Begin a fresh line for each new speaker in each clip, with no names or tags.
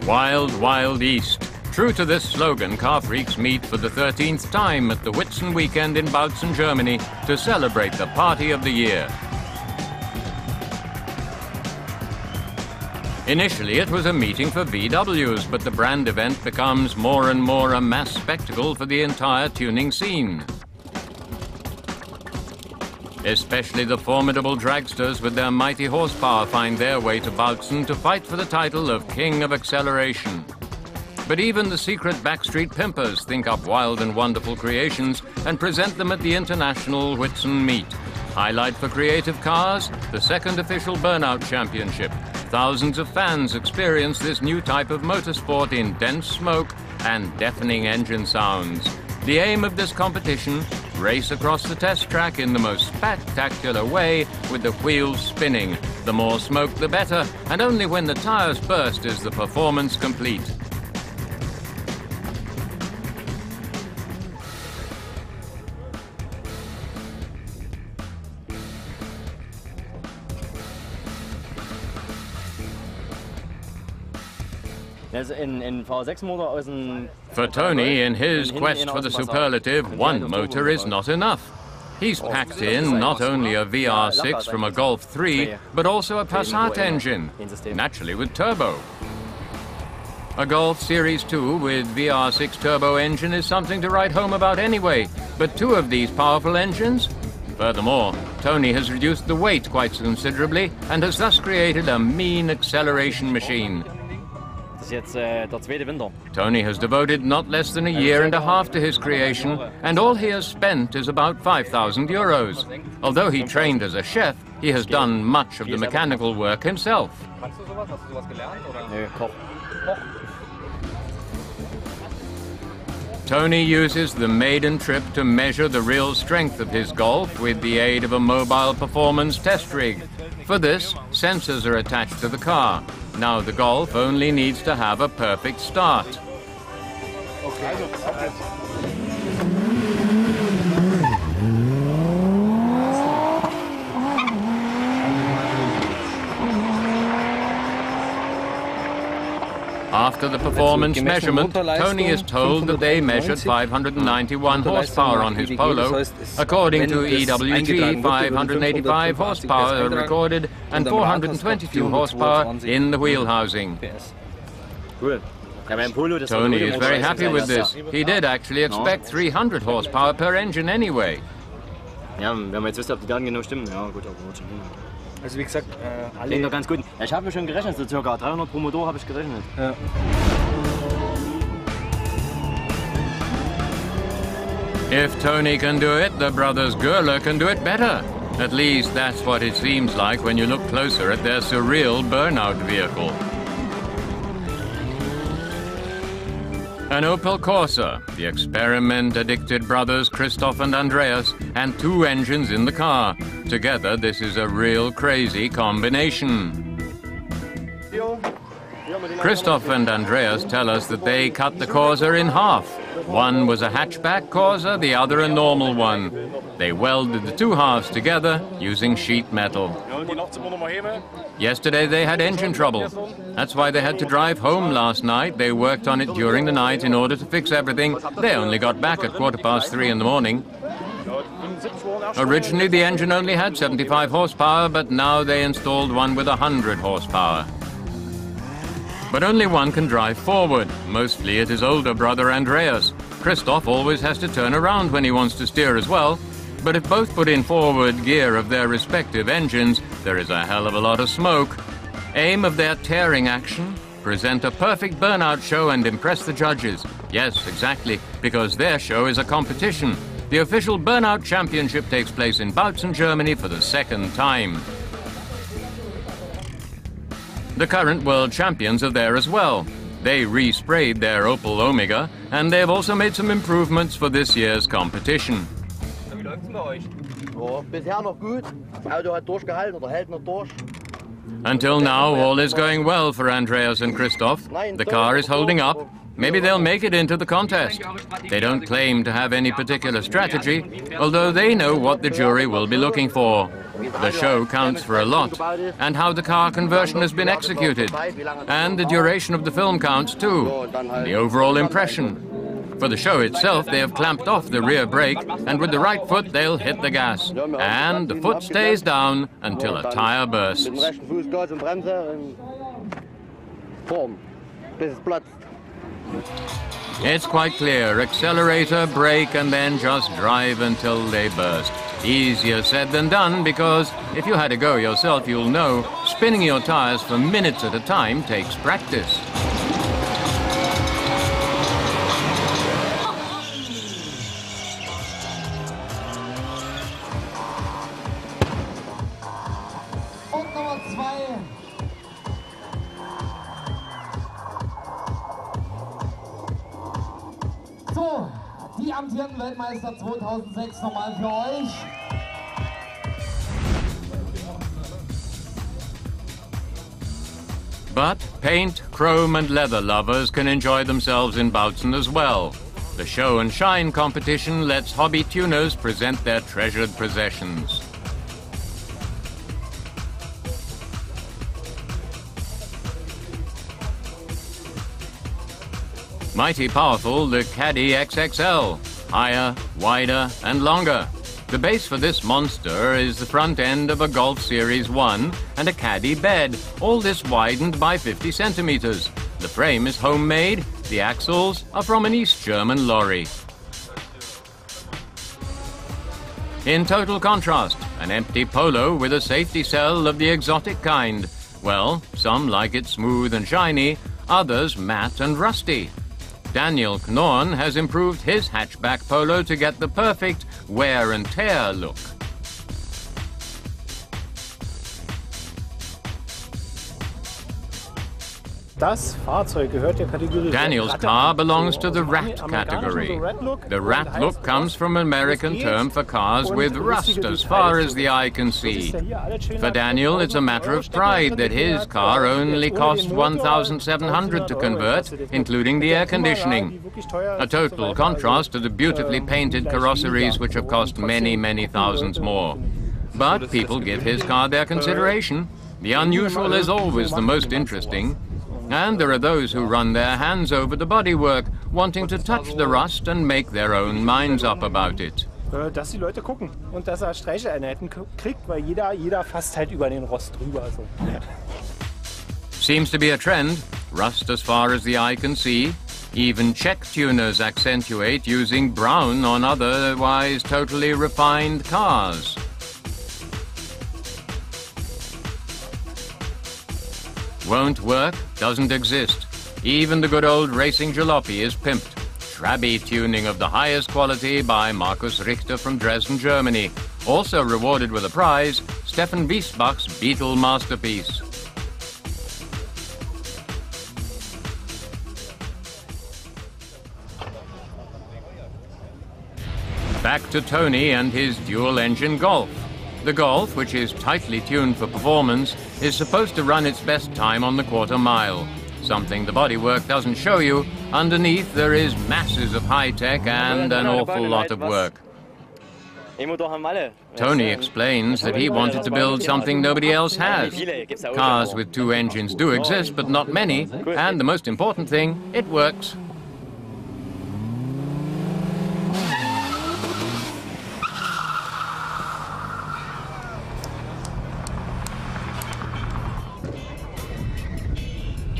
Wild, wild east. True to this slogan, car freaks meet for the 13th time at the Witson weekend in Bautzen, Germany, to celebrate the party of the year. Initially, it was a meeting for VWs, but the brand event becomes more and more a mass spectacle for the entire tuning scene. Especially the formidable dragsters with their mighty horsepower find their way to Bautzen to fight for the title of King of Acceleration. But even the secret backstreet pimpers think up wild and wonderful creations and present them at the international Whitsun meet. Highlight for creative cars, the second official Burnout Championship. Thousands of fans experience this new type of motorsport in dense smoke and deafening engine sounds. The aim of this competition, race across the test track in the most spectacular way with the wheels spinning. The more smoke the better, and only when the tires burst is the performance complete. For Tony, in his quest for the superlative, one motor is not enough. He's packed in not only a VR6 from a Golf 3, but also a Passat engine, naturally with turbo. A Golf Series 2 with VR6 turbo engine is something to write home about anyway, but two of these powerful engines? Furthermore, Tony has reduced the weight quite considerably and has thus created a mean acceleration machine. Tony has devoted not less than a year and a half to his creation, and all he has spent is about 5,000 euros. Although he trained as a chef, he has done much of the mechanical work himself. Tony uses the maiden trip to measure the real strength of his Golf with the aid of a mobile performance test rig. For this, sensors are attached to the car. Now the Golf only needs to have a perfect start. After the performance measurement, Tony is told that they measured 591 horsepower on his Polo. According to EWG, 585 horsepower are recorded and 422 horsepower in the wheel housing. Tony is very happy with this. He did actually expect 300 horsepower per engine anyway.
Also wie gesagt,
klingt doch ganz gut. Ich habe mir schon gerechnet, so circa 300 pro Motor habe ich gerechnet.
Ja.
If Tony can do it, the brothers Görler can do it better. At least that's what it seems like when you look closer at their surreal Burnout vehicle. An Opel Corsa, the experiment-addicted brothers Christoph and Andreas, and two engines in the car. Together, this is a real crazy combination. Christoph and Andreas tell us that they cut the Corsa in half. One was a hatchback Corsa, the other a normal one. They welded the two halves together using sheet metal. Yesterday they had engine trouble. That's why they had to drive home last night. They worked on it during the night in order to fix everything. They only got back at 3:15 in the morning. Originally the engine only had 75 horsepower, but now they installed one with 100 horsepower. But only one can drive forward. Mostly it is older brother Andreas. Christoph always has to turn around when he wants to steer as well. But if both put in forward gear of their respective engines, there is a hell of a lot of smoke. Aim of their tearing action? Present a perfect burnout show and impress the judges. Yes, exactly, because their show is a competition. The official Burnout Championship takes place in Bautzen, Germany for the second time. The current world champions are there as well. They re-sprayed their Opel Omega, and they've also made some improvements for this year's competition. Until now, all is going well for Andreas and Christoph. The car is holding up. Maybe they'll make it into the contest. They don't claim to have any particular strategy, although they know what the jury will be looking for. The show counts for a lot, and how the car conversion has been executed. And the duration of the film counts too, the overall impression. For the show itself, they have clamped off the rear brake, and with the right foot they'll hit the gas. And the foot stays down until a tire bursts. It's quite clear, accelerator, brake, and then just drive until they burst. Easier said than done, because if you had to go yourself, you'll know spinning your tires for minutes at a time takes practice.
So, die amtierenden Weltmeister 2006 nochmal für euch.
But paint, chrome and leather lovers can enjoy themselves in Bautzen as well. The show and shine competition lets hobby tuners present their treasured possessions. Mighty powerful, the Caddy XXL, higher, wider and longer. The base for this monster is the front end of a Golf Series 1 and a Caddy bed, all this widened by 50 centimeters. The frame is homemade, the axles are from an East German lorry. In total contrast, an empty Polo with a safety cell of the exotic kind. Well, some like it smooth and shiny, others matte and rusty. Daniel Knorn has improved his hatchback Polo to get the perfect wear and tear look. Daniel's car belongs to the rat category. The rat look comes from an American term for cars with rust as far as the eye can see. For Daniel, it's a matter of pride that his car only cost $1,700 to convert, including the air conditioning. A total contrast to the beautifully painted carrosseries which have cost many, many thousands more. But people give his car their consideration. The unusual is always the most interesting. And there are those who run their hands over the bodywork, wanting to touch the rust and make their own minds up about it.
Dass die Leute gucken und dass Streicheinheiten kriegt, weil jeder fasst halt über den Rost drüber. So.
Seems to be a trend, rust as far as the eye can see. Even Czech tuners accentuate using brown on otherwise totally refined cars. Won't work, doesn't exist. Even the good old racing jalopy is pimped. Shrabby tuning of the highest quality by Markus Richter from Dresden, Germany. Also rewarded with a prize, Stefan Wiesbach's Beetle masterpiece. Back to Tony and his dual-engine Golf. The Golf, which is tightly tuned for performance, is supposed to run its best time on the quarter mile. Something the bodywork doesn't show you. Underneath there is masses of high-tech and an awful lot of work. Tony explains that he wanted to build something nobody else has. Cars with two engines do exist, but not many. And the most important thing, it works.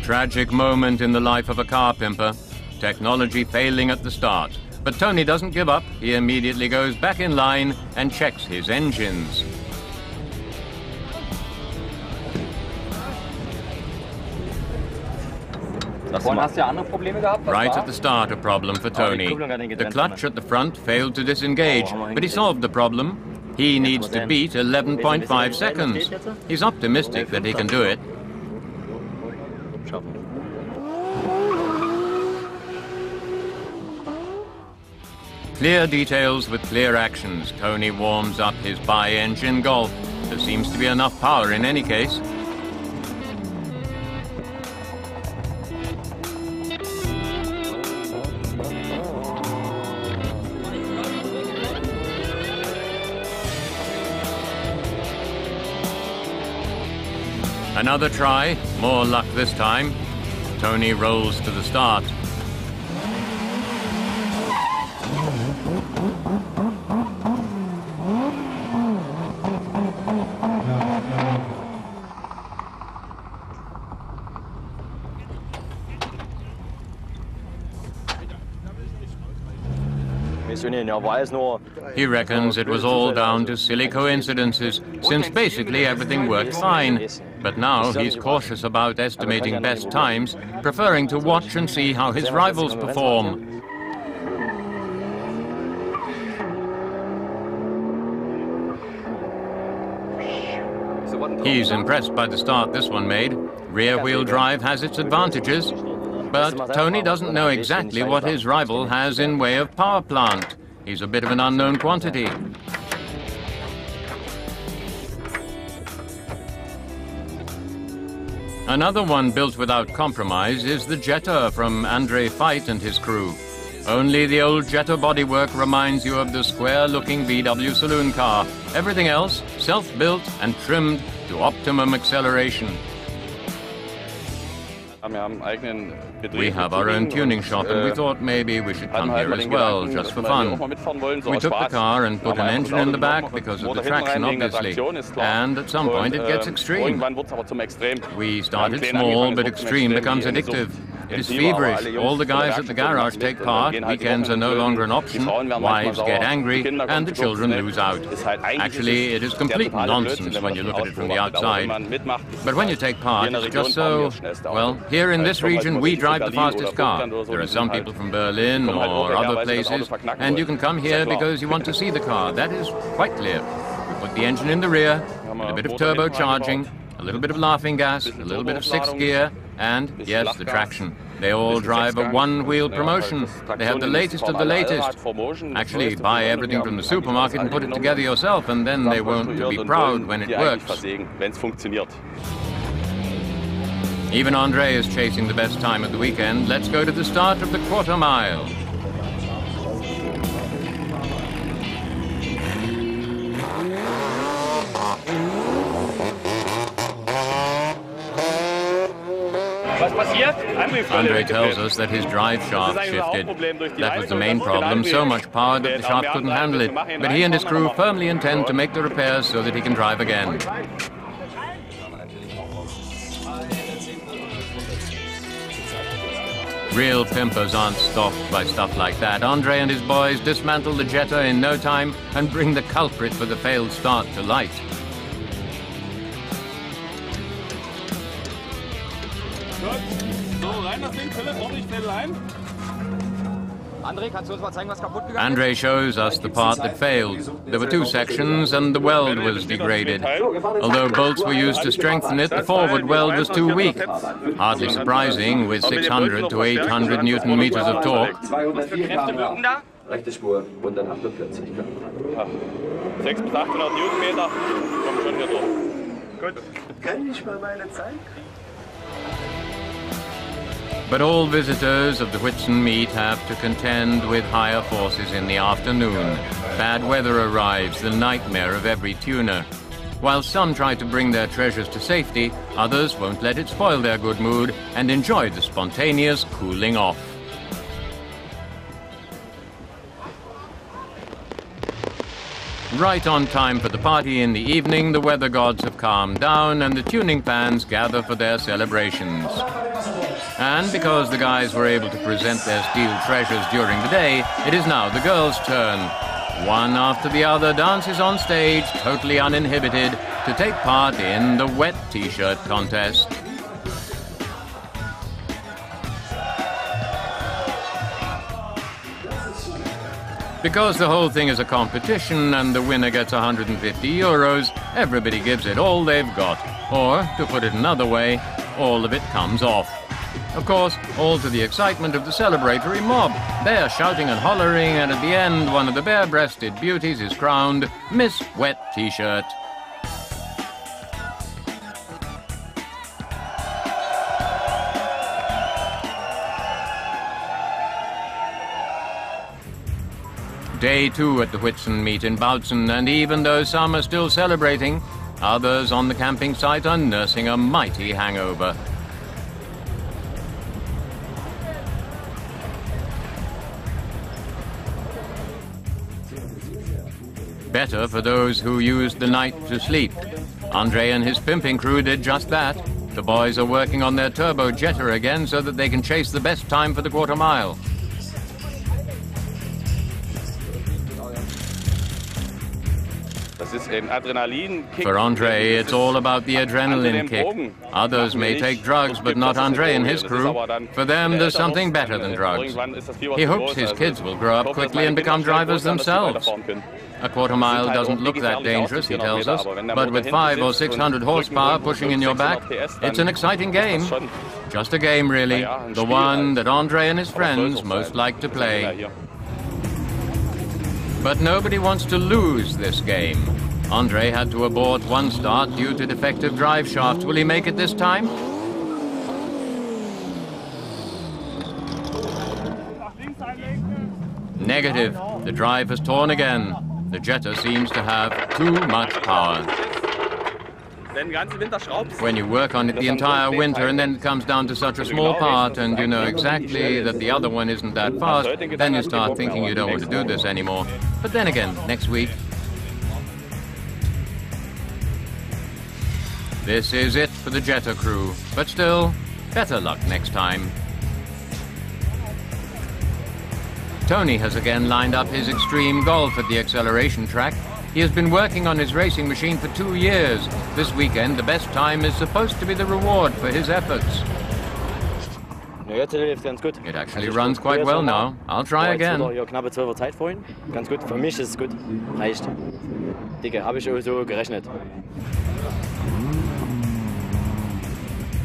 Tragic moment in the life of a car pimper. Technology failing at the start. But Tony doesn't give up. He immediately goes back in line and checks his engines. Right at the start, a problem for Tony. The clutch at the front failed to disengage, but he solved the problem. He needs to beat 11.5 seconds. He's optimistic that he can do it. Clear details with clear actions. Tony warms up his bi-engine Golf. There seems to be enough power in any case. Another try, more luck this time. Tony rolls to the start.
He
reckons it was all down to silly coincidences, since basically everything worked fine. But now he's cautious about estimating best times, preferring to watch and see how his rivals perform. He's impressed by the start this one made. Rear-wheel drive has its advantages. But Tony doesn't know exactly what his rival has in way of power plant. He's a bit of an unknown quantity. Another one built without compromise is the Jetta from Andre Veit and his crew. Only the old Jetta bodywork reminds you of the square-looking VW saloon car. Everything else, self-built and trimmed to optimum acceleration. We have our own tuning shop, and we thought maybe we should come here as well, just for fun. We took the car and put an engine in the back because of the traction, obviously. And at some point it gets extreme. We started small, but extreme becomes addictive. It is feverish. All the guys at the garage take part, weekends are no longer an option, wives get angry, and the children lose out. Actually, it is complete nonsense when you look at it from the outside. But when you take part, it's just so... Well, here in this region, we drive the fastest car. There are some people from Berlin or other places, and you can come here because you want to see the car. That is quite clear. We put the engine in the rear, with a bit of turbocharging, a little bit of laughing gas, a little bit of sixth gear, and, yes, the traction. They all drive a one-wheel promotion. They have the latest of the latest. Actually, buy everything from the supermarket and put it together yourself, and then they won't be proud when it works. Even Andre is chasing the best time of the weekend. Let's go to the start of the quarter mile. Andre tells us that his drive shaft shifted. That was the main problem, so much power that the shaft couldn't handle it. But he and his crew firmly intend to make the repairs so that he can drive again. Real pimpers aren't stopped by stuff like that. Andre and his boys dismantle the Jetta in no time and bring the culprit for the failed start to light. Andre shows us the part that failed. There were two sections and the weld was degraded. Although bolts were used to strengthen it, the forward weld was too weak. Hardly surprising with 600 to 800 Newton meters of torque.
Rechte Spur, 148.
600 bis 800 Newtonmeter, kommt schon hier durch.
Gut. Kann ich mal meine Zeit?
But all visitors of the Witson meet have to contend with higher forces in the afternoon. Bad weather arrives, the nightmare of every tuner. While some try to bring their treasures to safety, others won't let it spoil their good mood and enjoy the spontaneous cooling off. Right on time for the party in the evening, the weather gods have calmed down and the tuning fans gather for their celebrations. And because the guys were able to present their steel treasures during the day, it is now the girls' turn. One after the other dances on stage, totally uninhibited, to take part in the wet t-shirt contest. Because the whole thing is a competition and the winner gets 150 euros, everybody gives it all they've got. Or, to put it another way, all of it comes off. Of course, all to the excitement of the celebratory mob. They are shouting and hollering, and at the end, one of the bare-breasted beauties is crowned Miss Wet T-shirt. Day 2 at the Witson meet in Bautzen, and even though some are still celebrating, Others on the camping site are nursing a mighty hangover. Better for those who used the night to sleep. Andre and his pimping crew did just that. The boys are working on their turbo Jetta again so that they can chase the best time for the quarter mile. For Andre, it's all about the adrenaline kick. Others may take drugs, but not Andre and his crew. For them, there's something better than drugs. He hopes his kids will grow up quickly and become drivers themselves. A quarter mile doesn't look that dangerous, he tells us, but with 500 or 600 horsepower pushing in your back, it's an exciting game. Just a game, really. The one that Andre and his friends most like to play. But nobody wants to lose this game. Andre had to abort one start due to defective drive shaft. Will he make it this time? Negative. The drive has torn again. The Jetta seems to have too much power. When you work on it the entire winter and then it comes down to such a small part and you know exactly that the other one isn't that fast, then you start thinking you don't want to do this anymore. But then again, next week. This is it for the Jetta crew, but still, better luck next time. Tony has again lined up his extreme golf at the acceleration track. He has been working on his racing machine for 2 years. This weekend, the best time is supposed to be the reward for his efforts. It actually runs quite well now. I'll try again.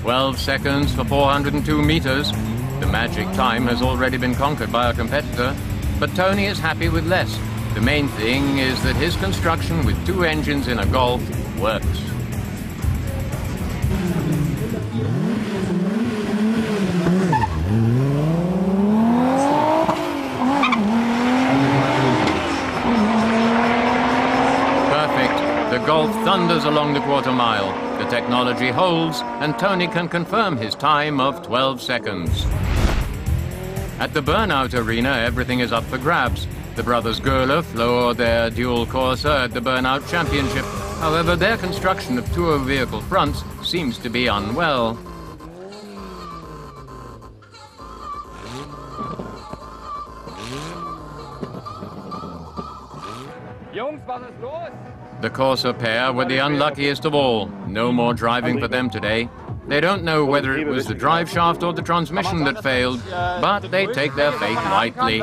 12 seconds for 402 meters. The magic time has already been conquered by our competitor, but Tony is happy with less. The main thing is that his construction with 2 engines in a Golf works. Perfect. The Golf thunders along the quarter mile. The technology holds, and Tony can confirm his time of 12 seconds. At the Burnout arena, everything is up for grabs. The brothers Göhler floor their dual Corsa at the Burnout Championship. However, their construction of tour vehicle fronts seems to be unwell. The Corsa pair were the unluckiest of all. No more driving for them today. They don't know whether it was the drive shaft or the transmission that failed, but they take their fate lightly.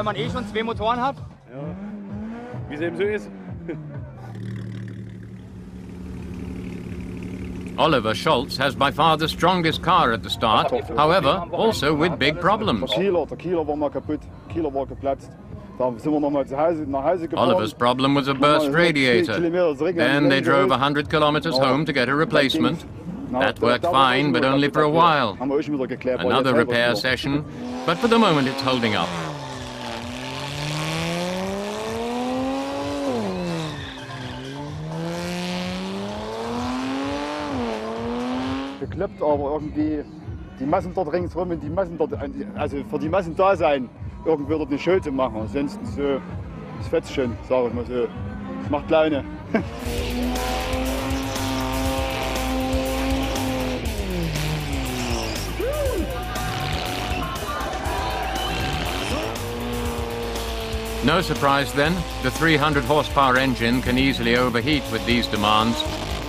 Oliver Schultz has by far the strongest car at the start, however, also with big problems. Oliver's problem was a burst radiator. Then they drove 100 kilometers home to get a replacement. That worked fine, but only for a while. Another repair session, but for the moment it's holding up.
Geklappt, aber irgendwie die Massen dort ringsrum und die Massen dort, also für die Massen da sein, irgendwie dort eine Schuld zu machen. Ansonsten so, das fetzt schon, sage ich mal so. Macht Laune.
No surprise then, the 300 horsepower engine can easily overheat with these demands.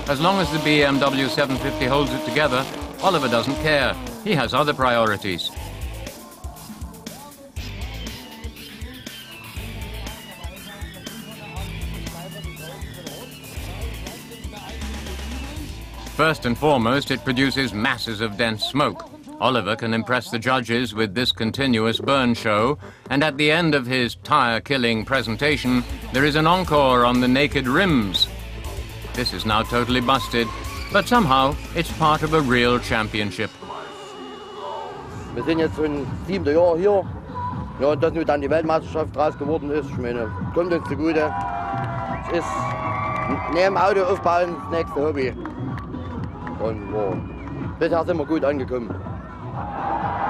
As long as the BMW 750 holds it together, Oliver doesn't care. He has other priorities. First and foremost, it produces masses of dense smoke. Oliver can impress the judges with this continuous burn show, and at the end of his tire-killing presentation, there is an encore on the naked rims. This is now totally busted, but somehow it's part of a real championship.
Wir sind jetzt im 7. Jahr hier. Ja, dass nur dann die Weltmeisterschaft draus geworden ist, ich meine, kommt uns zugute. Es ist Neben Auto aufbauen, das nächste Hobby. Und wow, bisher sind wir gut angekommen.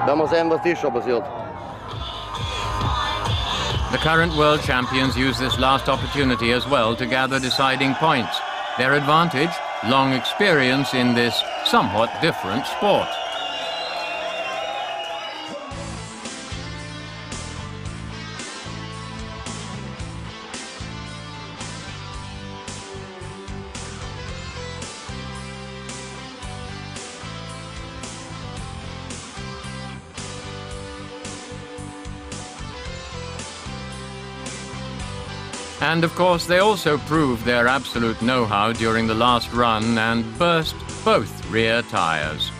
Werden wir sehen, was dieses Jahr passiert.
The current world champions use this last opportunity as well to gather deciding points. Their advantage, long experience in this somewhat different sport. And of course, they also proved their absolute know-how during the last run and burst both rear tires.